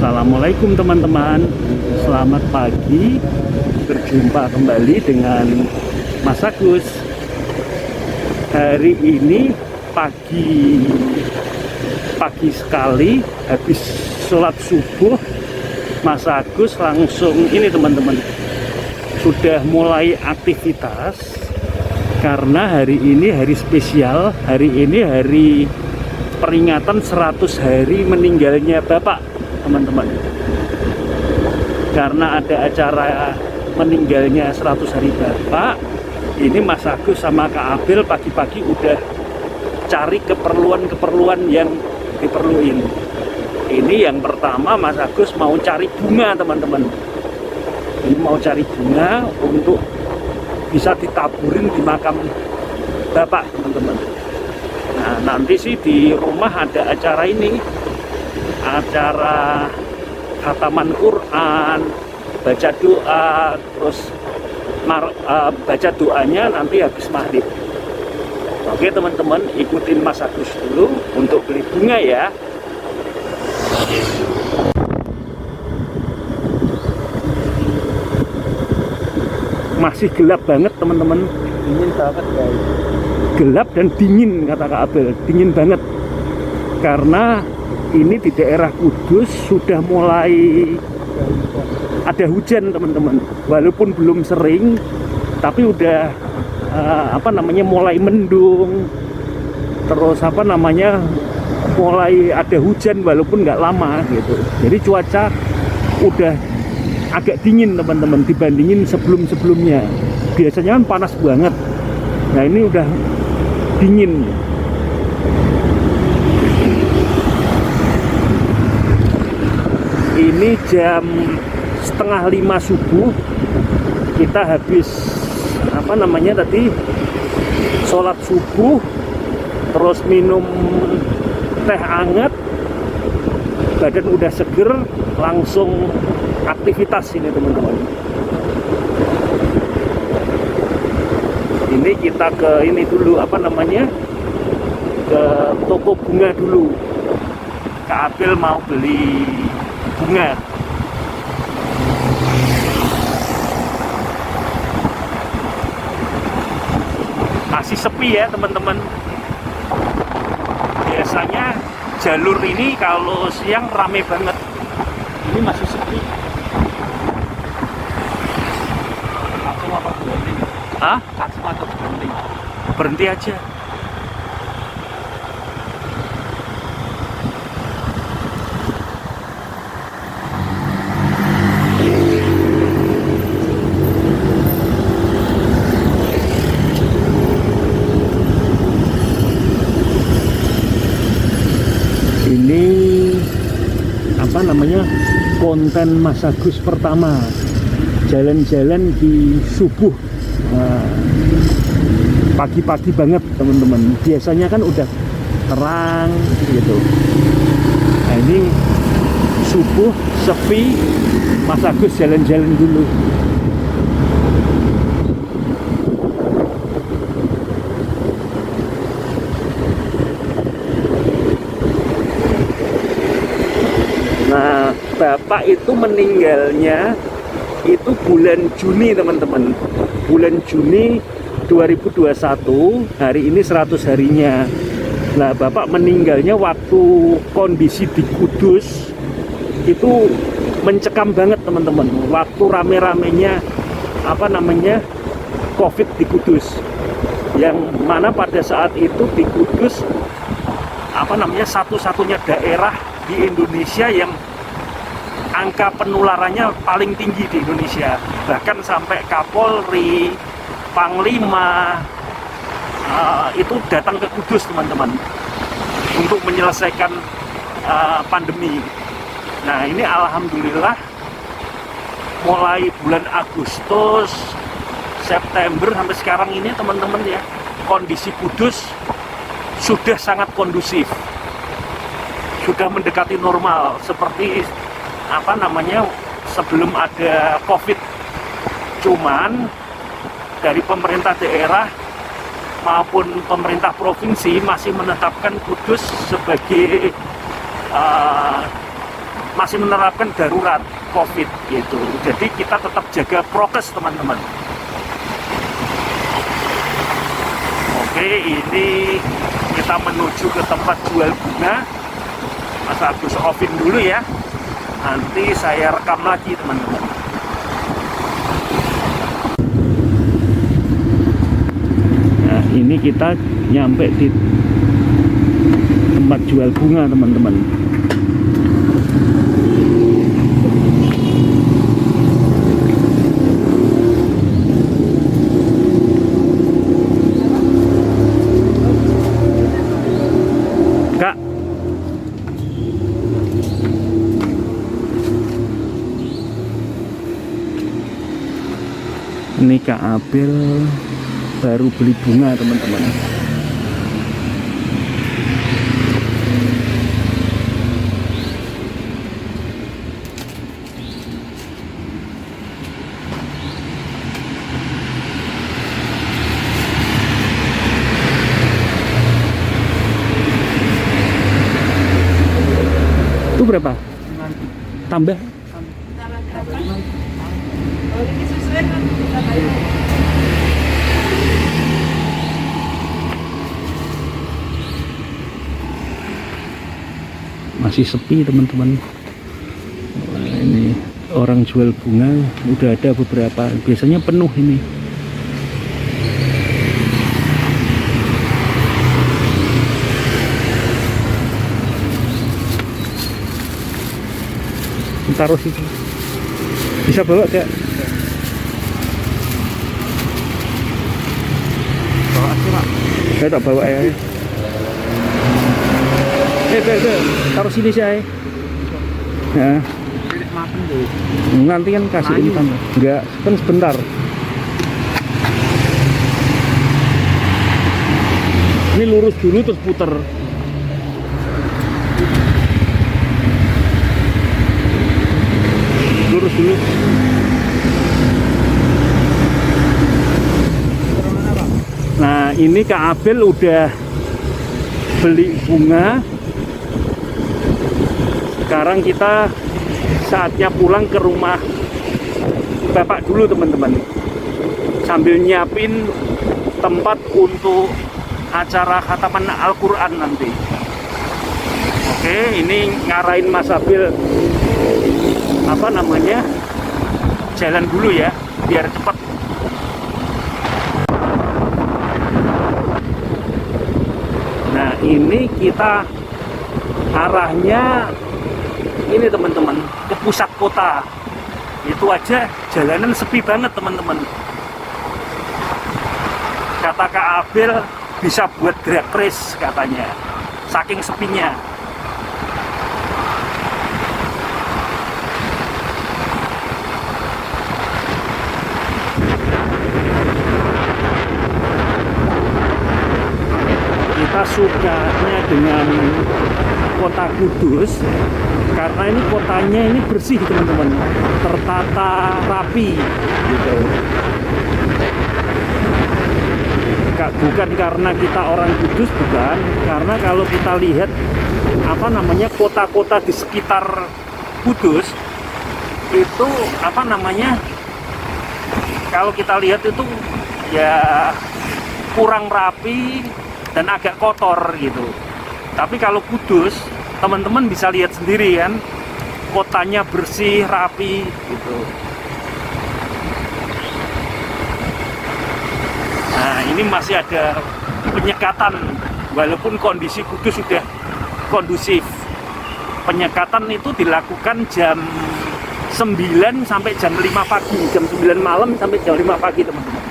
Assalamualaikum teman-teman, selamat pagi. Berjumpa kembali dengan Mas Agus. Hari ini pagi sekali, habis sholat subuh, Mas Agus langsung ini teman-teman, sudah mulai aktivitas. Karena hari ini hari spesial, hari ini hari peringatan 100 hari meninggalnya Bapak, teman-teman. Karena ada acara meninggalnya 100 hari Bapak, ini Mas Agus sama Kak Abel pagi-pagi udah cari keperluan-keperluan yang diperluin. Ini yang pertama, Mas Agus mau cari bunga, teman-teman. Ini mau cari bunga untuk bisa ditaburin di makam Bapak, teman-teman. Nah, nanti sih di rumah ada acara ini, acara khataman Quran, baca doa, terus baca doanya nanti habis maghrib. Oke teman-teman, ikutin Mas Agus dulu untuk beli bunga ya. Masih gelap banget teman-teman, dingin banget guys. Gelap dan dingin, kata Kak Abel, dingin banget. Karena ini di daerah Kudus sudah mulai ada hujan teman-teman. Walaupun belum sering, tapi udah mulai mendung. Terus mulai ada hujan walaupun nggak lama gitu. Jadi cuaca udah agak dingin teman-teman dibandingin sebelum-sebelumnya. Biasanya kan panas banget. Nah ini udah dingin. Ini jam 4:30 subuh. Kita habis sholat subuh, terus minum teh hangat, badan udah seger, langsung aktivitas ini teman-teman. Ini kita ke ini dulu, ke toko bunga dulu. Kak Abel mau beli bunga. Masih sepi ya teman-teman. Biasanya jalur ini kalau siang rame banget. Ini masih sepi. Langsung apa berhenti? Hah? Langsung atau berhenti? Berhenti aja. Konten Mas Agus pertama, jalan-jalan di subuh. Pagi-pagi banget teman-teman. Biasanya kan udah terang gitu. Nah ini subuh sepi, Mas Agus jalan-jalan dulu. Bapak itu meninggalnya itu bulan Juni teman-teman, bulan Juni 2021. Hari ini 100 harinya. Nah Bapak meninggalnya waktu kondisi di Kudus itu mencekam banget teman-teman. Waktu rame-ramenya COVID di Kudus, yang mana pada saat itu di Kudus satu-satunya daerah di Indonesia yang angka penularannya paling tinggi di Indonesia. Bahkan sampai Kapolri, Panglima itu datang ke Kudus teman-teman untuk menyelesaikan pandemi. Nah ini alhamdulillah mulai bulan Agustus, September sampai sekarang ini teman-teman ya, kondisi Kudus sudah sangat kondusif, sudah mendekati normal seperti sebelum ada COVID. Cuman dari pemerintah daerah maupun pemerintah provinsi masih menetapkan Kudus sebagai masih menerapkan darurat COVID gitu. Jadi kita tetap jaga prokes teman-teman. Oke, ini kita menuju ke tempat jual bunga. Mas Agus offin dulu ya. Nanti saya rekam lagi teman-teman. Nah, ini kita nyampe di tempat jual bunga teman-teman. Kak, ini Kak Abel baru beli bunga teman-teman. Itu berapa? Tambah? Masih sepi teman-teman. Ini orang jual bunga udah ada beberapa, biasanya penuh ini. Taruh situ. Bisa bawa Kak? Bawa aja Pak. Saya tak bawa ya. Taruh sini saya. Ya. Nanti kan kasih intan. Enggak, kan sebentar. Ini lurus dulu terus puter. Lurus dulu. Nah, ini Kak Abel udah beli bunga. Sekarang kita saatnya pulang ke rumah Bapak dulu teman-teman, sambil nyiapin tempat untuk acara khataman Al-Quran nanti. Oke, ini ngarahin Mas Abel jalan dulu ya biar cepat. Nah, ini kita arahnya ini teman-teman ke pusat kota. Itu aja jalanan sepi banget teman-teman. Kata Kak Abel bisa buat drag race katanya, saking sepinya. Kita sukanya dengan kota Kudus karena ini kotanya ini bersih teman-teman, tertata rapi gitu. Bukan karena kita orang Kudus, bukan, karena kalau kita lihat kota-kota di sekitar Kudus itu kalau kita lihat itu ya kurang rapi dan agak kotor gitu. Tapi kalau Kudus, teman-teman bisa lihat sendiri kan, kotanya bersih, rapi gitu. Nah, ini masih ada penyekatan, walaupun kondisi Kudus sudah kondusif. Penyekatan itu dilakukan jam 9 sampai jam 5 pagi, jam 9 malam sampai jam 5 pagi teman-teman.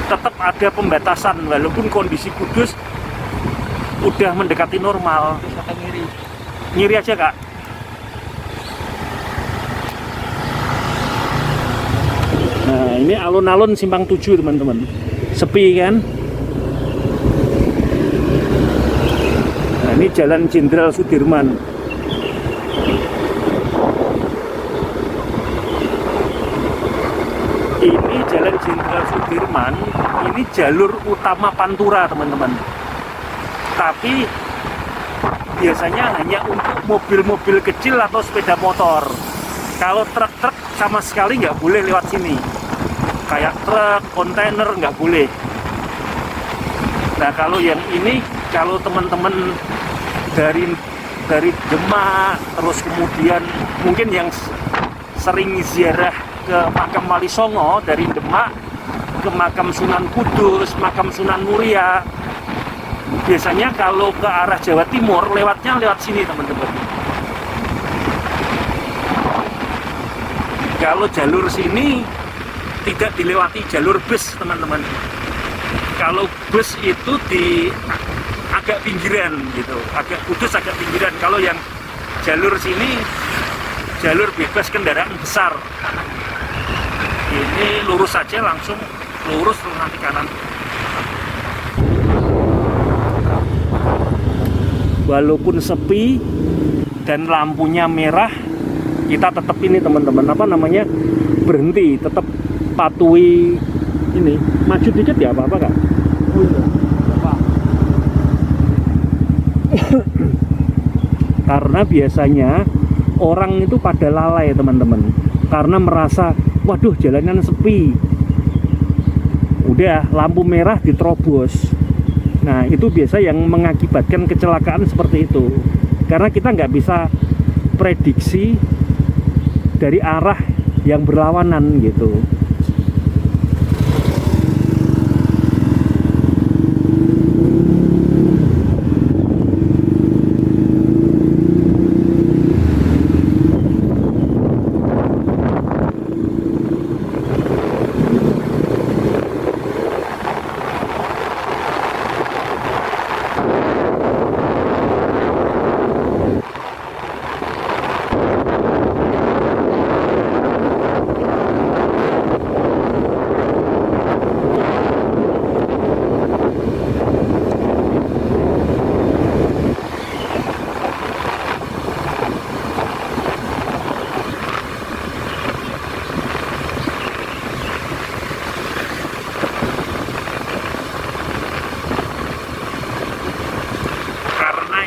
Tetap ada pembatasan walaupun kondisi Kudus udah mendekati normal. Ngiri aja Kak. Nah, ini alun-alun Simpang 7 teman-teman, sepi kan. Nah, ini Jalan Jenderal Sudirman. Ini Jalan Jenderal Sudirman, ini jalur utama Pantura teman-teman. Tapi biasanya hanya untuk mobil-mobil kecil atau sepeda motor. Kalau truk-truk sama sekali nggak boleh lewat sini. Kayak truk, kontainer nggak boleh. Nah kalau yang ini, kalau teman-teman dari Demak, terus kemudian mungkin yang sering ziarah ke makam Wali Songo dari Demak ke makam Sunan Kudus, makam Sunan Muria, biasanya kalau ke arah Jawa Timur lewatnya lewat sini teman-teman. Kalau jalur sini tidak dilewati jalur bus teman-teman. Kalau bus itu di agak pinggiran gitu, agak Kudus agak pinggiran. Kalau yang jalur sini jalur bebas kendaraan besar. Ini lurus saja, langsung lurus nanti kanan. Walaupun sepi dan lampunya merah, kita tetap ini teman-teman, apa namanya, berhenti, tetap patuhi ini. Maju dikit ya apa-apa kak? Oh iya. Karena biasanya orang itu pada lalai teman-teman, karena merasa waduh jalanan sepi, udah lampu merah diterobos. Nah itu biasa yang mengakibatkan kecelakaan seperti itu, karena kita nggak bisa prediksi dari arah yang berlawanan gitu.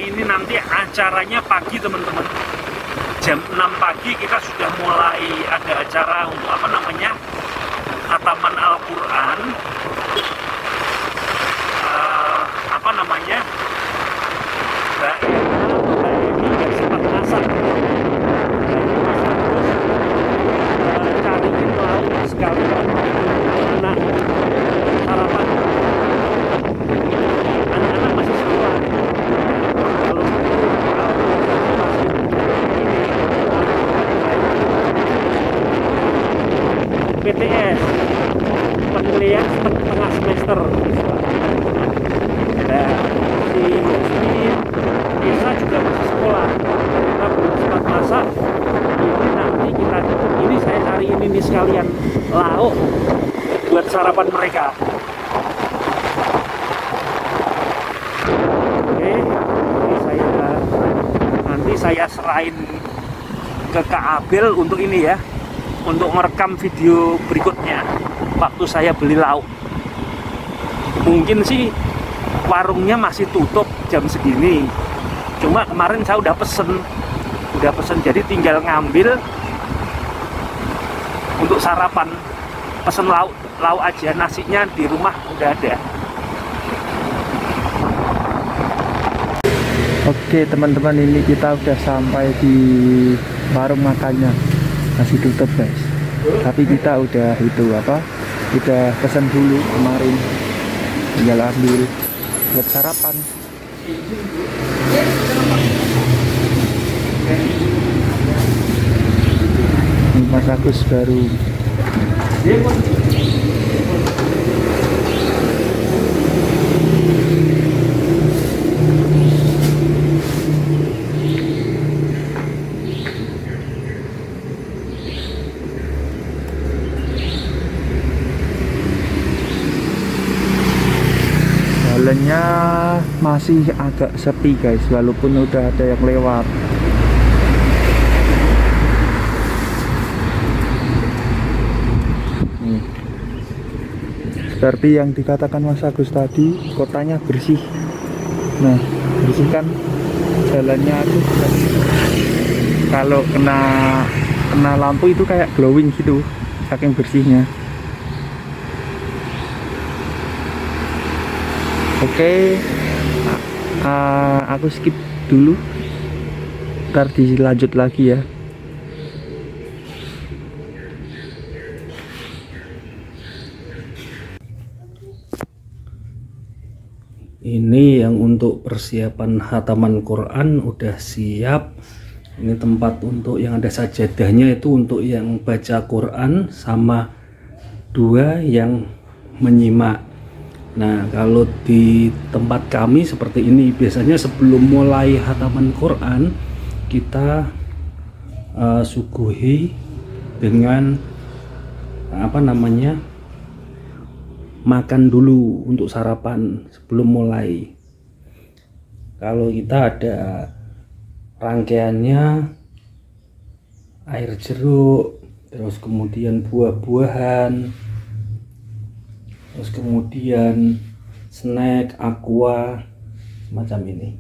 Ini nanti acaranya pagi teman-teman, jam 6 pagi kita sudah mulai ada acara untuk apa namanya, khataman Al-Quran, apa namanya, Mbak Emi dan sempat masak. Cariin lauk sekalian anak sarapan. Anak-anak masih sekolah. PTS, penilaian tengah semester. Nah, si Muslim Desa juga masih sekolah, kita belum sempat masak. Ini nanti kita, ini saya cariin ini sekalian lauk buat sarapan mereka. Oke, ini nanti saya serahin ke Kak Abel untuk ini ya, untuk merekam video berikutnya waktu saya beli lauk. Mungkin sih warungnya masih tutup jam segini, cuma kemarin saya udah pesen jadi tinggal ngambil untuk sarapan, pesen lauk aja, nasinya di rumah udah ada. Oke teman-teman, ini kita udah sampai di warung makannya, masih tutup guys, tapi kita udah udah pesan dulu kemarin, tinggal ambil buat sarapan. Ini Mas Agus baru. Jalannya masih agak sepi guys, walaupun udah ada yang lewat. Nih, seperti yang dikatakan Mas Agus tadi, kotanya bersih. Nah, bersih kan, jalannya tuh kalau kena lampu itu kayak glowing gitu, saking bersihnya. Oke, aku skip dulu, ntar dilanjut lagi ya. Ini yang untuk persiapan khataman Quran udah siap. Ini tempat untuk yang ada sajadahnya, itu untuk yang baca Quran sama 2 yang menyimak. Nah, kalau di tempat kami seperti ini, biasanya sebelum mulai khataman Quran kita suguhi dengan makan dulu untuk sarapan sebelum mulai. Kalau kita ada rangkaiannya air jeruk, terus kemudian buah-buahan, terus kemudian snack, aqua, semacam ini.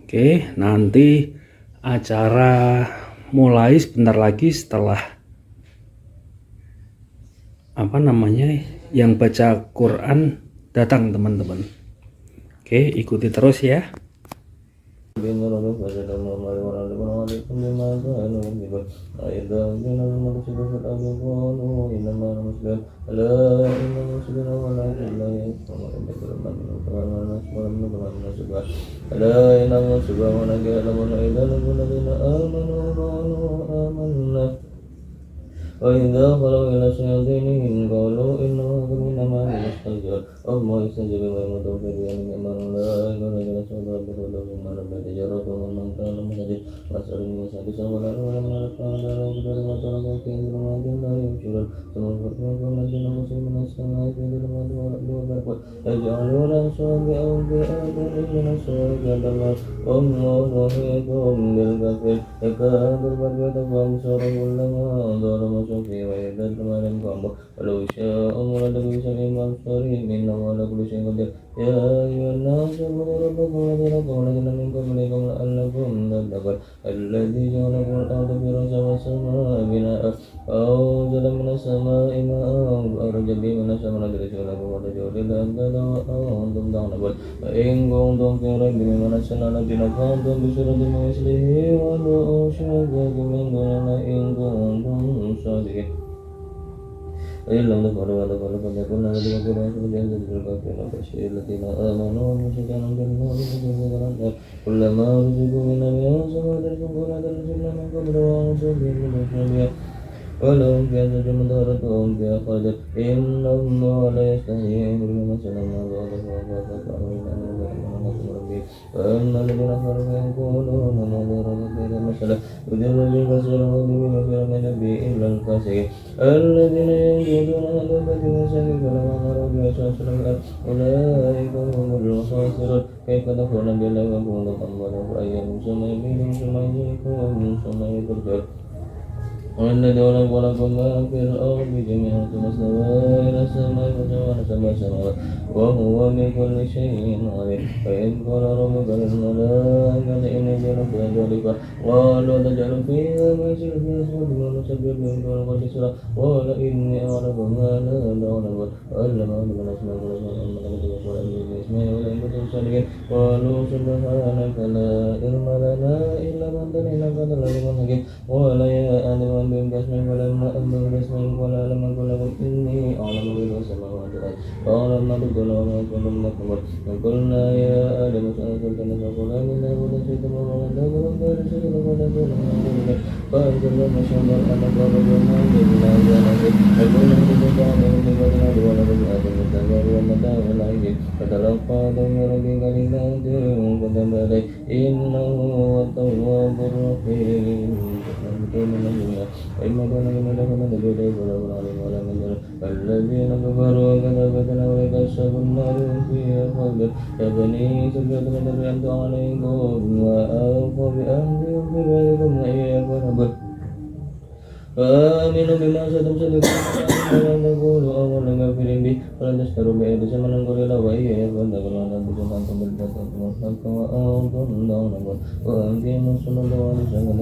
Oke, nanti acara mulai sebentar lagi setelah yang baca Quran datang, teman-teman. Oke, ikuti terus ya. وإذا خلوا إلى شياطينهم قالوا إنا إنما نستهزئ الله يستهزئ بما يمدون في دينهم إما لا إله إلا الله ربك ولهم ما رب تجارة ومن كان مهتدي وأسأل المساعد ولا ولا من الأطفال لا يقدر ما ترك في ظلمات لا يبشرون ثم فرقنا الذين مسلموا من السماء في ظلمات والبرق يجعلون أصابعهم في آذانهم من الصواعق كما الله محيطهم بالكافر يكاد البرق يتبع أبصارهم كلما ظلم في وإذا الجمال قاموا ولو شاء الله لبسهم أبصارهم إنه على كل شيء قدير يا أيها الناس اعبدوا ربكم الذي خلقكم والذين من قبلكم لعلكم تتقون الذي جعل لكم الأرض فراشا والسماء بناء وأنزل من السماء ماء فأخرج به من الثمرات رزقا لكم وتجعلون أندادا وأنتم تعلمون فإن كنتم في ريب مما نزلنا على عبدنا فأتوا بسورة من مثله وادعوا شهداءكم من دون الله إن كنتم صادقين إن لم تفعلوا وتفعلوا فليكن الذين كفروا سبيلا للكافرين وبشر الذين آمنوا والمشركين بالنار كلما رزقوا منها من ثمرة رزقا لا ترزقنا من قبل وأنتم بها ولهم فيها زوج مطهرة وهم فيها خالدون إن الله لا يستحيي أن يضرب مثلا ما بعوضة فوق فأعلم أنه رحمة ربي فأما الذين كفروا فيقولون ماذا أراد بهذا مثلا يضل البصر ويضل البصر من نبي إلا الفاسقين الذين ينقضون عهد الله ويستحيون فلما أمروا بأساس الأرض أولئك هم الخاسرون كيف تكفرون بالله وكنتم أمواتا فأيهم ثم يميتهم ثم يحييكم ثم يخرجون والذي خلقكم ما في الأرض جميعا ثم استوى إلى السماء فسواهن سبع سماوات وهو بكل شيء عليم فإذ قال ربك للملائكة إني جاعل في الأرض خليفة قالوا تجعل فيها من يفسد فيها ونسبح بحمدك ونقدس لك قال إني أعلم ما لا تعلمون علم آدم الأسماء كلها ثم علمته وقال بأسمائه وإن كنتم صادقين قالوا سبحانك لا علم لنا إلا ما علمتنا إنك أنت العليم الحكيم قال يا آدم أنبئهم بأسمائهم فلما أنبئهم بأسمائهم قال ألم أقل لكم إني أعلم غيب السماوات والأرض قال ما تبدون وما كنتم تكتمون فقلنا يا آدم اسأل الجنة فكلا منا ولا شئتم ولا تأكلوا غير شيء فتكونوا من ذلك فأنزلنا الشيطان أن قربنا إلا جانبه فكنا نتبعهم ببدنا ولكم آدم التبر ومتاع العيب فتلقى آدم من ربه كلمات فتاب عليه إنه هو التواب الرحيم وإما كان لمن دخل نبيه فله العليم ولا مجر الذين كفروا كذبتنا أولئك أصحاب النار هم فيها خالدون يا بني إسرائيل قد أنعمت عليكم وأوفوا بأمرهم ببعضكم وإياكم فاعبدون فآمنوا بما أنزلت ولا تقولوا أول غافر به ولا تشتروا به ثمنا قليلا وإياي فاتقون لا تجعلوا بالحق والحق وأنتم تعلمون وأقيموا الصلاة وآتوا الزكاة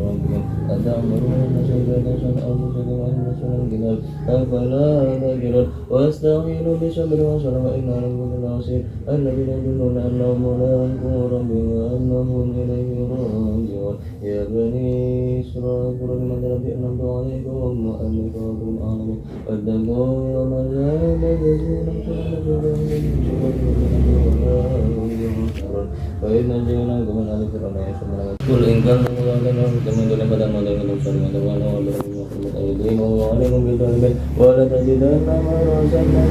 وأنتم أتأمرون الناس بالبر وأنفسكم وأنتم الكتاب أفلا تعقلون واستعينوا بالصبر والصلاة وإن عليكم لحافظين الذين يدلون أنهم ملاقو ربهم وأنهم إليه راجعون يا بني إسرائيل اذكروا نعمة ربي أنعمت عليكم وأني ربكم العالمين واتقوا يوما لا تجزي نفس عن نفس فإن جئناكم من آل فرعون يسومون قل إن كنتم تعلمون كما ظلم بدل ما ظلم نفسهم وتبعنا وبركم وحرمت أيديهم وعليكم بالظالمين ولا تجدن ما رسلنا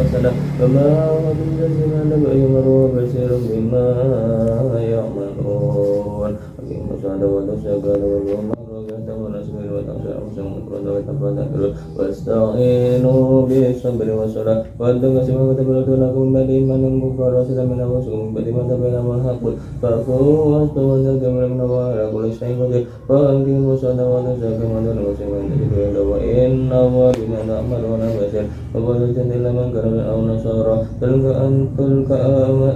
مثلا فما وجد من نبأ مروا بشير بما يعملون أقيموا الصلاة وآتوا الزكاة والله ونسبر وتخشى أنفسهم وتفكرون واستعينوا بالصبر والصلاة وأنتم كما كتبت لكم من بعد إيمان كفار رسلا من أنفسكم من بعد ما تبين لكم الحق فاعفوا واصفحوا وتركوا من الله على كل شيء قدير وأقيموا الصلاة وآتوا الزكاة وأنتم مسلمون تجدون وإن الله بما تعملون بصير وقالوا إلا من كان أو نصارى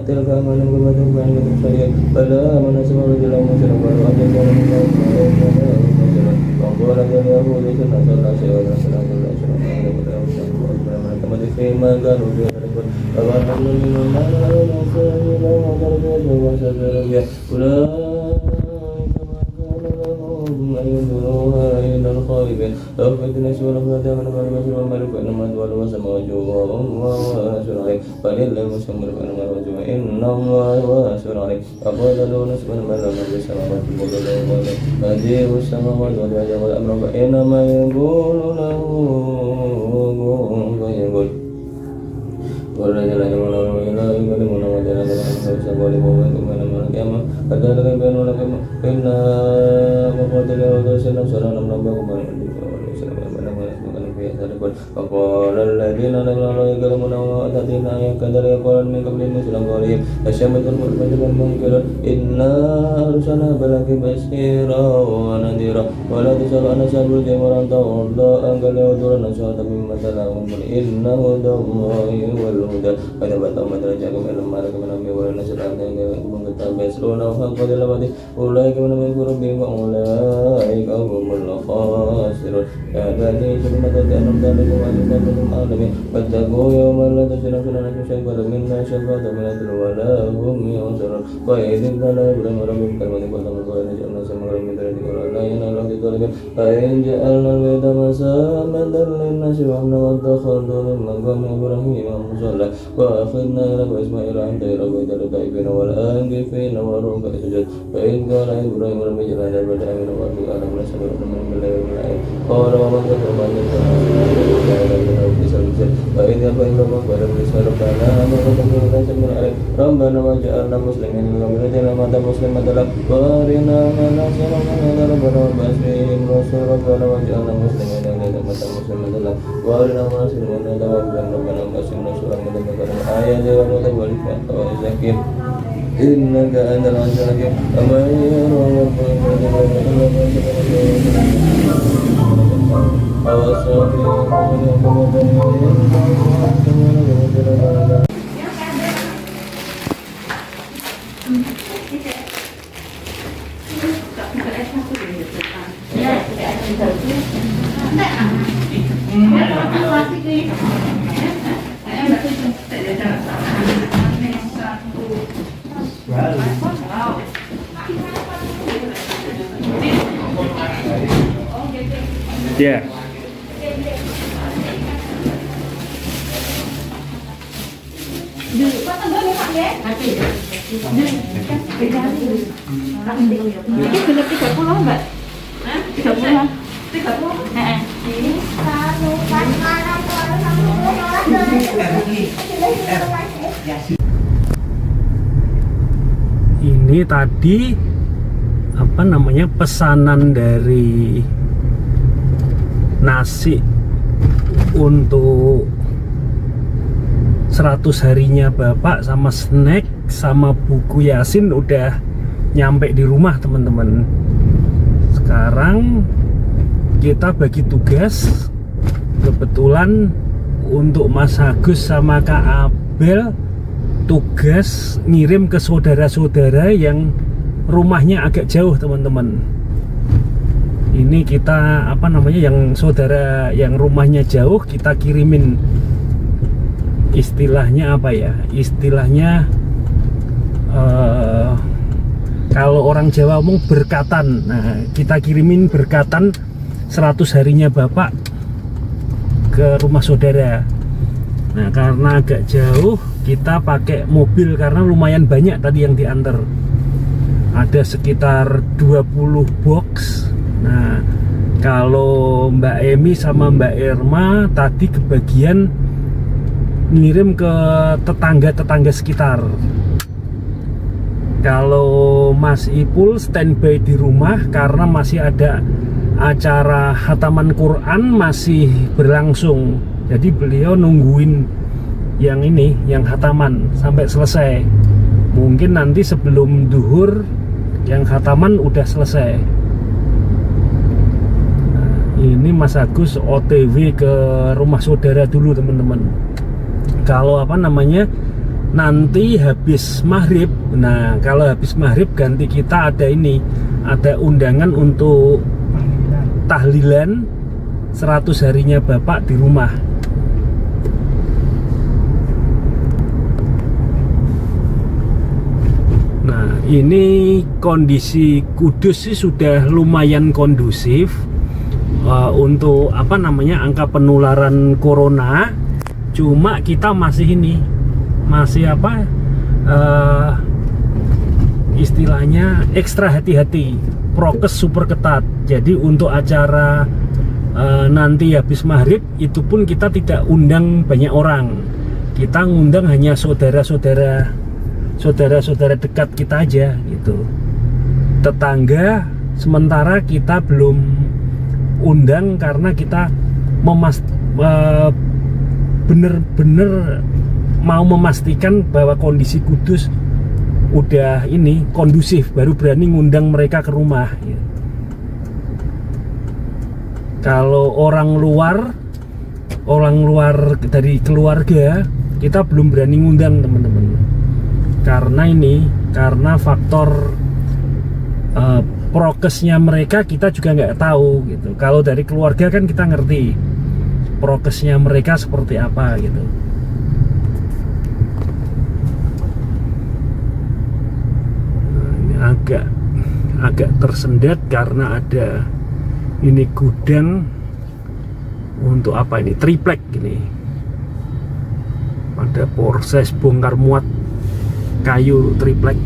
تلك أمانهم وتنفع من شيء فلا من أسمع رجلا مسلما وأتوا من وقال اليهود سنة الله سيئة سنة الله سنة فيما كانوا يعرفون فظنوا منهم ما لا ينسى وتركوا وسبروا أولئك أن يدعوها إلى الخائبين لو فتن سوى فلا من المسر والملك إنما دول وسماوات واسع عليه فلله المستمر إنما الرجوع إن الله واسع عليه فقال له نسبا من لم يجد السماوات والأرض بديع السماوات والأرض والأمر فإنما يقول له كن فيكون والذين يؤمنون بالله يكلمون وجل وعلا ويقولون من القيامة كذلك يبين لكم إن مقاتل وتوسل سرنا من ربكم فقال الذين لا يكلمون وأتتنا كذلك يقول من قبل مثل قولهم الشمس المؤمن المنكر إنا أرسلنا بلك بشيرا ونذيرا ولا تسأل عن أصحاب الجحيم ولن ترضى عنك اليهود ولا النصارى مما تدعون إن هدى الله والهدى كتبت أمة رجعكم إلى المالك من أمي ولنسل عنهم كتاب يسرونه حق دلوته أولئك من يكفر بهم وأولئك هم الخاسرون يا بني سلمة أنعمت عليكم وأنتم كنتم عالمين فاتقوا يوما لا تجزي نفس عن نفس شيئا منا شفاعة من ولا هم ينصرون وإذ ابتلى إبراهيم ربه بكلمات فأتمها جعلنا سمعا من ذلك ولا ينال أهل الظالمين فإن جعلنا البيت مسامة للناس وأمنا واتخذوا من مقام إبراهيم مصلى وأخذنا إلى إسماعيل عند البيت للطائفين والآكفين والركع السجود فإذ قال إبراهيم رب اجعل هذا البلد آمنا وارزق أهله من الثمرات من بالله والملائكة قال ومن كفر بعد فإذ يرفع ربك ولم ربنا آمنا وتقبل منا عليك ربنا واجعلنا مسلمين ومن أمة مسلمة لك وأرنا مناسكنا ربنا وابعث فيهم رسولا ربنا واجعلنا مسلمين ومن أمة مسلمة لك وأرنا مناسكنا ربنا وابعث فيهم رسولا من آيات والهدى والحكمة والزكاة إنك أنت العزيز الحكيم ومن يرى Ya. Itu genep 30 Mbak? 30-an? 30? Heeh. Ini tadi apa namanya pesanan dari nasi untuk 100 harinya Bapak sama snack sama buku Yasin udah nyampe di rumah teman-teman. Sekarang kita bagi tugas. Kebetulan untuk Mas Agus sama Kak Abel tugas ngirim ke saudara-saudara yang rumahnya agak jauh, teman-teman. Ini kita apa namanya, yang saudara yang rumahnya jauh kita kirimin, istilahnya apa ya, istilahnya kalau orang Jawa ngomong berkatan. Nah, kita kirimin berkatan 100 harinya Bapak ke rumah saudara. Nah, karena agak jauh kita pakai mobil karena lumayan banyak tadi yang diantar. Ada sekitar 20 box. Nah, kalau Mbak Emi sama Mbak Irma tadi kebagian ngirim ke tetangga-tetangga sekitar. Kalau Mas Ipul standby di rumah karena masih ada acara khataman Quran masih berlangsung. Jadi beliau nungguin yang ini, yang khataman sampai selesai. Mungkin nanti sebelum duhur yang khataman udah selesai. Nah, ini Mas Agus OTW ke rumah saudara dulu, teman-teman. Kalau apa namanya, nanti habis maghrib, nah kalau habis maghrib ganti kita ada ini, ada undangan untuk tahlilan 100 harinya Bapak di rumah. Nah, ini kondisi Kudus sih sudah lumayan kondusif untuk apa namanya, angka penularan corona. Cuma kita masih ini, masih apa istilahnya ekstra hati-hati, prokes super ketat. Jadi untuk acara nanti habis maghrib itu pun kita tidak undang banyak orang, kita ngundang hanya saudara-saudara dekat kita aja gitu. Tetangga sementara kita belum undang karena kita bener-bener mau memastikan bahwa kondisi Kudus udah ini kondusif, baru berani ngundang mereka ke rumah. Kalau orang luar dari keluarga kita belum berani ngundang, teman-teman. Karena faktor prokesnya mereka kita juga nggak tahu gitu. Kalau dari keluarga kan kita ngerti prokesnya mereka seperti apa gitu. Agak tersendat karena ada ini gudang untuk apa ini, triplek ini, pada proses bongkar muat kayu triplek.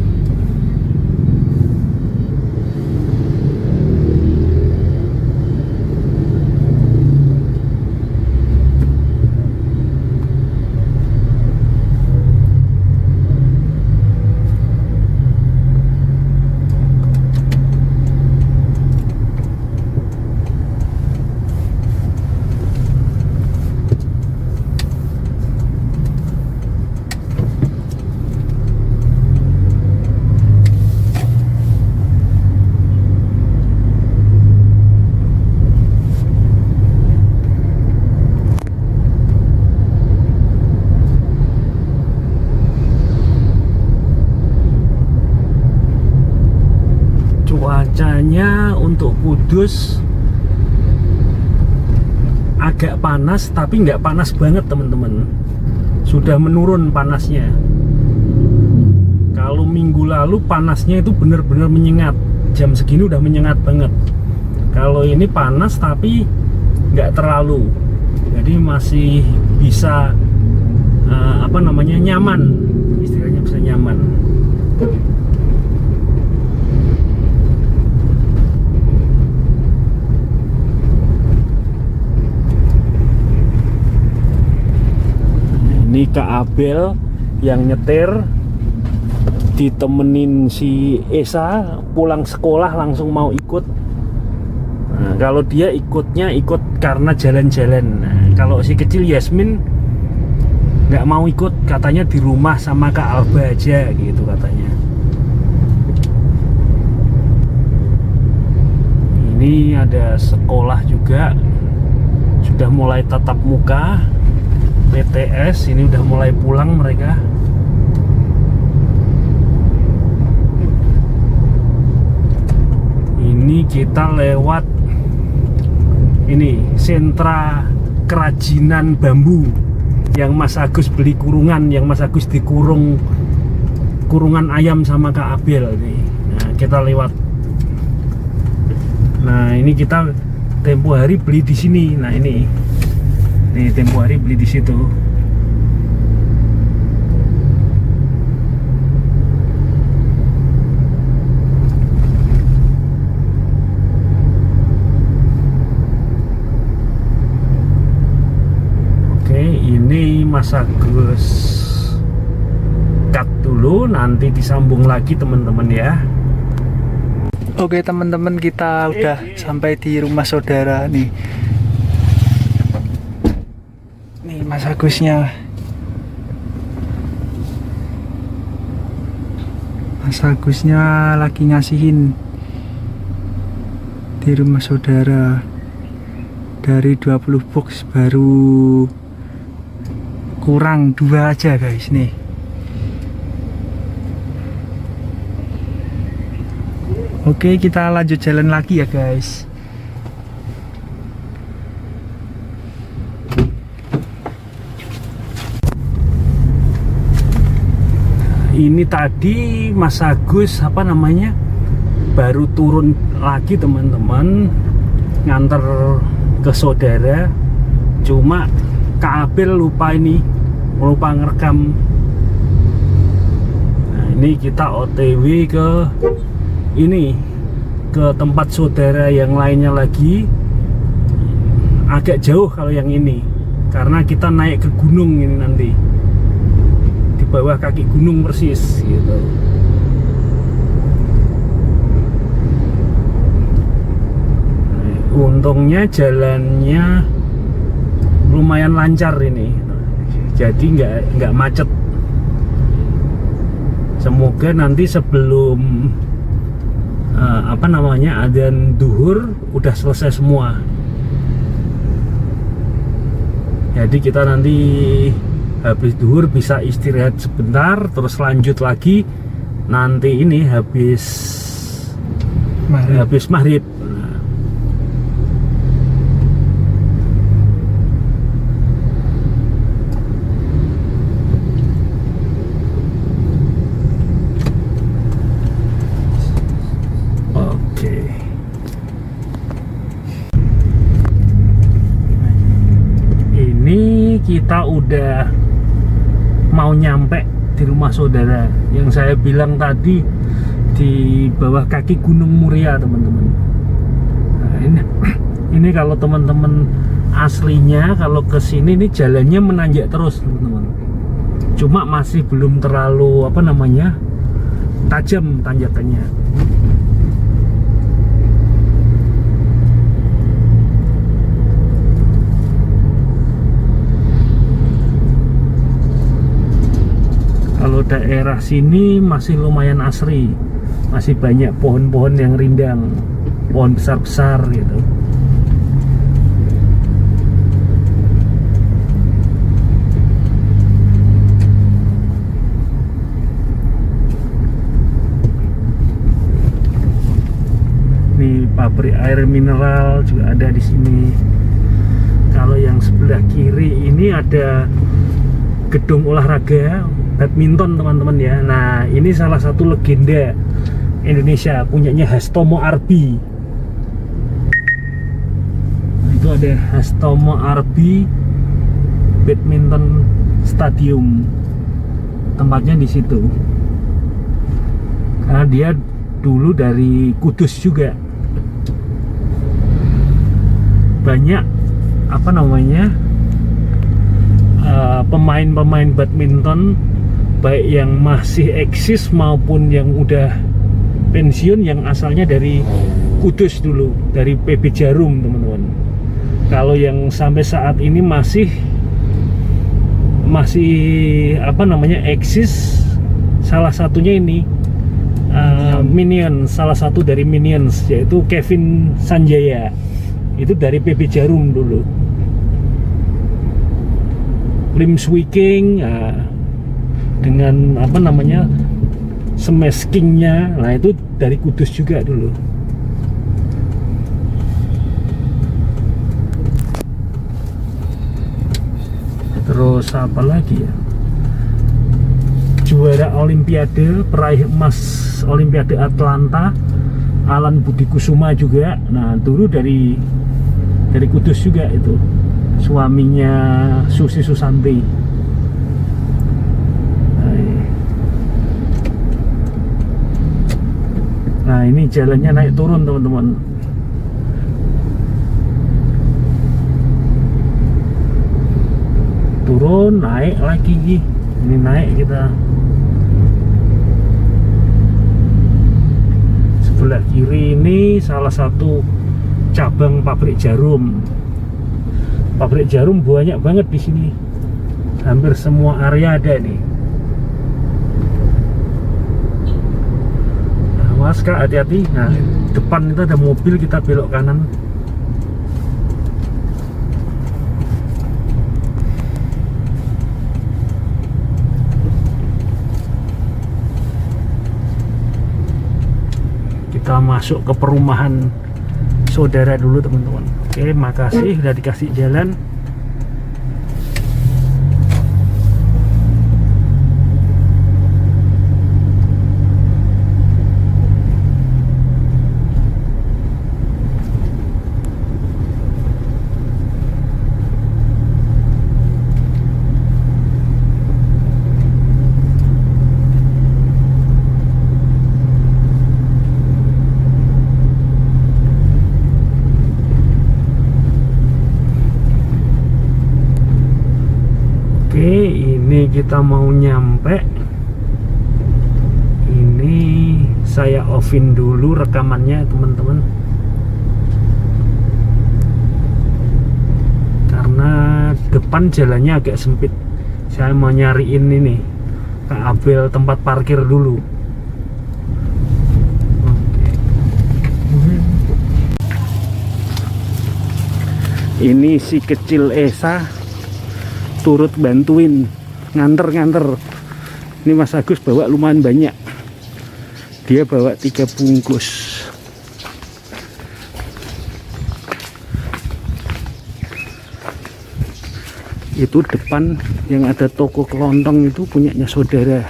Cuacanya untuk Kudus agak panas, tapi nggak panas banget, teman-teman. Sudah menurun panasnya. Kalau minggu lalu panasnya itu benar-benar menyengat. Jam segini udah menyengat banget. Kalau ini panas tapi nggak terlalu. Jadi masih bisa apa namanya, nyaman. Istilahnya bisa nyaman. Ini Kak Abel yang nyetir, ditemenin si Esa pulang sekolah langsung mau ikut. Nah, kalau dia ikutnya ikut karena jalan-jalan. Nah, kalau si kecil Yasmin nggak mau ikut, katanya di rumah sama Kak Alba aja gitu katanya. Ini Ini ada sekolah juga, sudah mulai tatap muka. PTS ini udah mulai pulang mereka. Ini kita lewat ini sentra kerajinan bambu yang Mas Agus beli kurungan, yang Mas Agus dikurung kurungan ayam sama Kak Abel nih. Nah, kita lewat. Nah, ini kita tempo hari beli di sini. Nah, ini tempo hari beli di situ. Ini Mas Agus cut dulu, nanti disambung lagi teman-teman ya. Oke teman-teman, kita udah sampai di rumah saudara nih. Nih Mas Agusnya. Mas Agusnya lagi ngasihin di rumah saudara. Dari 20 box baru kurang 2 aja guys nih. Oke, kita lanjut jalan lagi ya guys. Ini tadi Mas Agus baru turun lagi teman-teman, nganter ke saudara. Cuma Kak Abel lupa ngerekam. Nah, ini kita OTW ke tempat saudara yang lainnya lagi. Agak jauh kalau yang ini, karena kita naik ke gunung ini nanti, di bawah kaki gunung persis gitu. Untungnya jalannya lumayan lancar ini, jadi nggak macet. Semoga nanti sebelum adzan duhur udah selesai semua. Jadi kita nanti habis duhur bisa istirahat sebentar, terus lanjut lagi nanti ini habis maghrib. Kita udah mau nyampe di rumah saudara yang saya bilang tadi, di bawah kaki Gunung Muria teman-teman. Nah, ini kalau teman-teman aslinya kalau ke sini ini jalannya menanjak terus teman-teman. Cuma masih belum terlalu tajam tanjakannya. Kalau daerah sini masih lumayan asri, masih banyak pohon-pohon yang rindang, pohon besar-besar gitu. Nih pabrik air mineral juga ada di sini. Kalau yang sebelah kiri ini ada gedung olahraga badminton teman-teman ya. Nah, ini salah satu legenda Indonesia, punyanya Hastomo Arbi. Nah, itu ada Hastomo Arbi Badminton Stadium, tempatnya di situ. Karena dia dulu dari Kudus juga. Banyak pemain-pemain badminton, baik yang masih eksis maupun yang udah pensiun, yang asalnya dari Kudus dulu, dari PB Jarum teman-teman. Kalau yang sampai saat ini masih eksis, salah satunya ini Minions, salah satu dari Minions, yaitu Kevin Sanjaya. Itu dari PB Jarum dulu. Lim Swee King dengan apa namanya, Smash King-nya, nah itu dari Kudus juga dulu. Terus apa lagi ya? Juara Olimpiade, peraih emas Olimpiade Atlanta, Alan Budi Kusuma juga. Nah, dulu dari Kudus juga itu. Suaminya Susi Susanti. Nah, ini jalannya naik turun, teman-teman. Turun, naik lagi. Ini naik kita. Sebelah kiri ini salah satu cabang pabrik jarum. Pabrik jarum banyak banget di sini. Hampir semua area ada nih. Awas Kak, hati-hati. Nah, depan itu ada mobil, kita belok kanan. Kita masuk ke perumahan saudara dulu, teman-teman. Oke, makasih udah dikasih jalan. Oke, ini kita mau nyampe. Ini saya offin dulu rekamannya, teman-teman, karena depan jalannya agak sempit. Saya mau nyariin ini Kak Abel tempat parkir dulu. Ini si kecil Esa turut bantuin nganter. Ini Mas Agus bawa lumayan banyak. Dia bawa 3 bungkus. Itu depan yang ada toko kelontong itu punyanya saudara.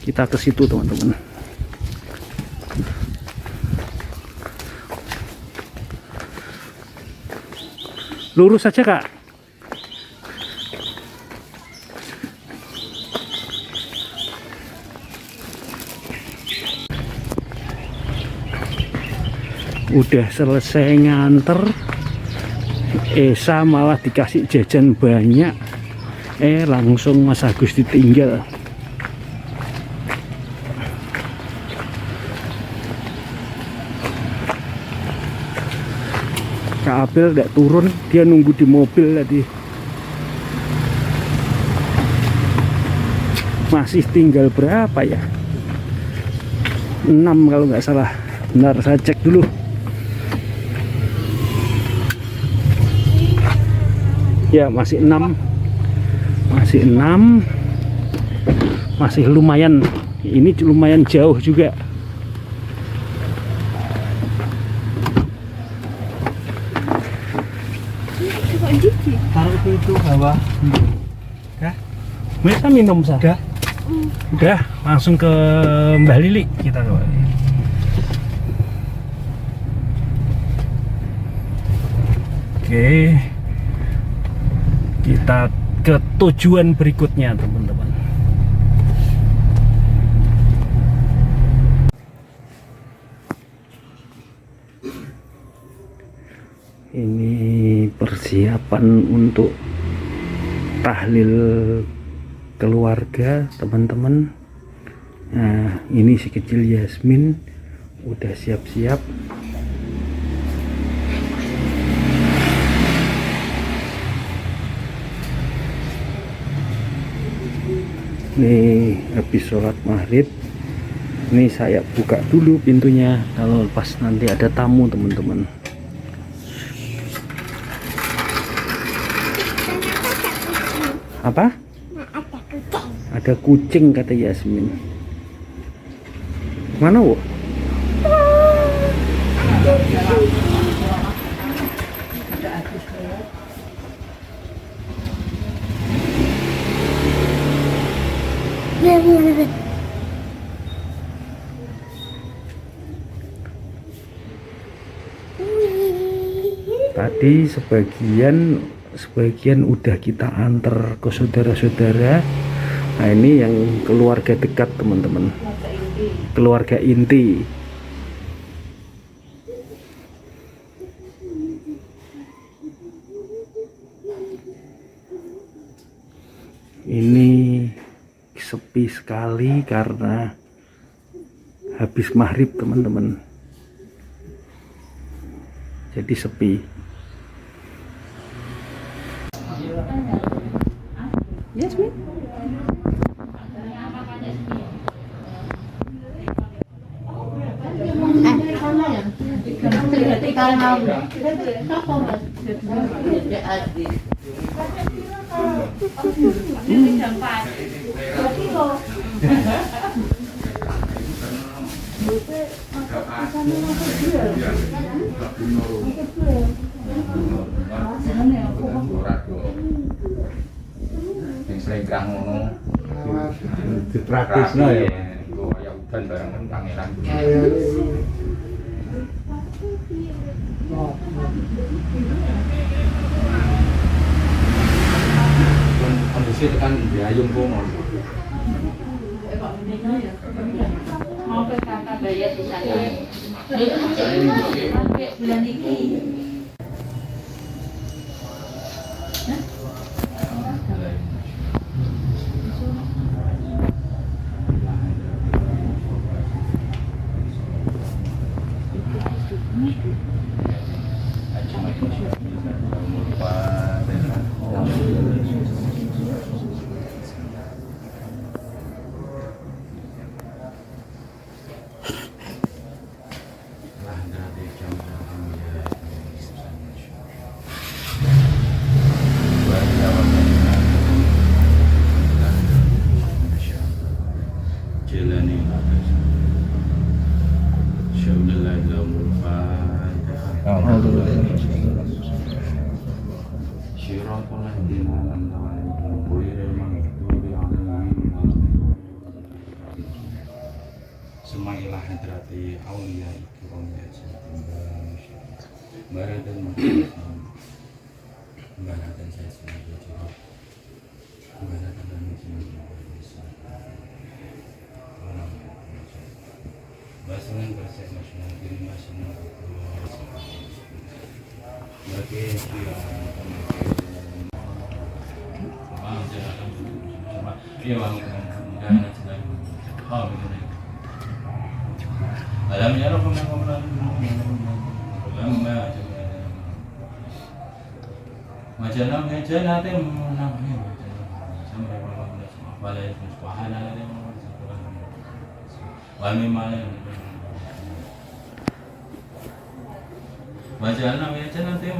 Kita ke situ, teman-teman. Lurus saja, Kak. Udah selesai nganter, Esa malah dikasih jajan banyak. Langsung Mas Agus ditinggal. Kak Abel gak turun, dia nunggu di mobil tadi. Masih tinggal berapa ya? 6 kalau nggak salah. Bentar, saya cek dulu. Ya, masih 6. Masih lumayan. Ini lumayan jauh juga. Taruh itu bawah. Udah? Bisa minum, Sa? Udah, langsung ke Mbah Lili kita ke. Oke. Kita ke tujuan berikutnya, teman-teman. Ini persiapan untuk tahlil keluarga, teman-teman. Nah, ini si kecil Yasmin udah siap-siap. Nih habis sholat maghrib, Ini saya buka dulu pintunya kalau pas nanti ada tamu teman-teman. Apa? Ada kucing kata Yasmin. Mana wo? Tadi sebagian udah kita antar ke saudara-saudara. Nah ini yang keluarga dekat teman-teman, keluarga inti. Ini sepi sekali karena habis maghrib teman-teman, jadi sepi. Yasmin. Selengkang ngono Dipraktisno ya. ya udan bareng kangelan. Kondisi tekan biayung kono. Mau ke kakak bayar di sana. Bulan ini. Semailah hadrati aulia ikram ya Baradan Baradan saya sendiri Baradan Basangan berset nasional diri nasional bagi alam ya Rabb majalah majalah tem sampai pada musbahan ada wami malam majalah majalah tem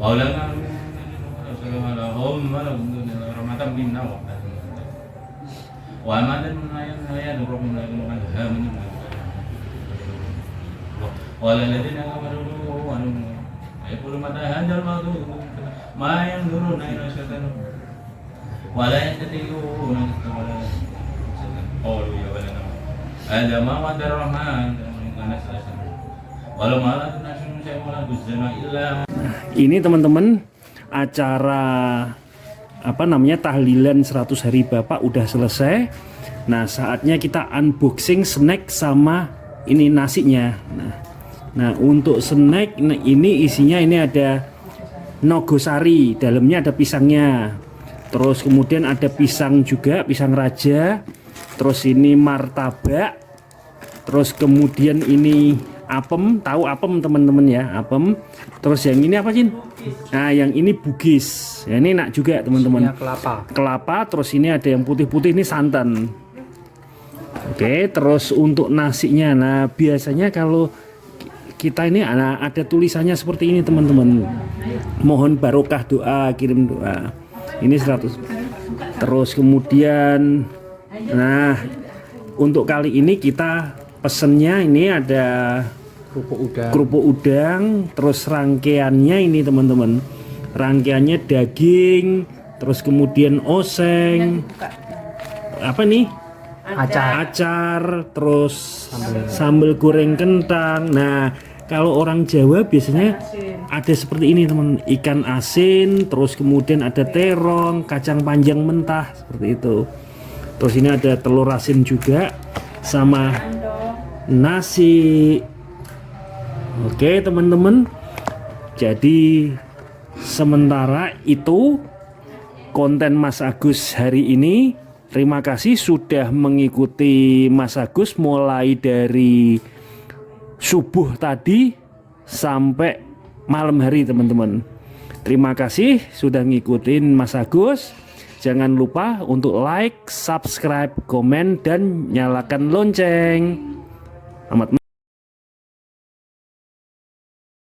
Maulana rahmatan minna wa amadan ya nurun wala ladina kafaru wa yaqulu mata hadzal mautu ma yanzuruna ila syaitan wala yastati'una qalu ya walana hadza ma wa'ada ar-rahman kana salasan walau ma la tunashun shay'un la illa. Ini teman-teman acara tahlilan 100 hari Bapak udah selesai. Nah saatnya kita unboxing snack sama ini nasinya. Nah untuk snack ini isinya ini ada nogosari, dalamnya ada pisangnya. Terus kemudian ada pisang juga, pisang raja. Terus ini martabak. Terus kemudian ini apem, tahu apem teman-teman ya, apem. Terus yang ini apa Cin? Nah yang ini bugis, ya, ini enak juga teman-teman. Kelapa, terus ini ada yang putih-putih, ini santan. Oke, terus untuk nasinya, nah biasanya kalau kita ini ada tulisannya seperti ini teman-teman, mohon barokah doa, kirim doa, ini 100. Terus kemudian, nah untuk kali ini kita pesennya ini ada kerupuk udang, terus rangkaiannya ini teman-teman, rangkaiannya daging, terus kemudian oseng, apa nih, acar, terus sambal goreng kentang. Nah kalau orang Jawa biasanya ada seperti ini teman, ikan asin, terus kemudian ada terong, kacang panjang mentah seperti itu. Terus ini ada telur asin juga sama nasi. Oke teman-teman, jadi sementara itu konten Mas Agus hari ini. Terima kasih sudah mengikuti Mas Agus mulai dari subuh tadi sampai malam hari teman-teman. Terima kasih sudah ngikutin Mas Agus. Jangan lupa untuk like, subscribe, komen, dan nyalakan lonceng. Selamat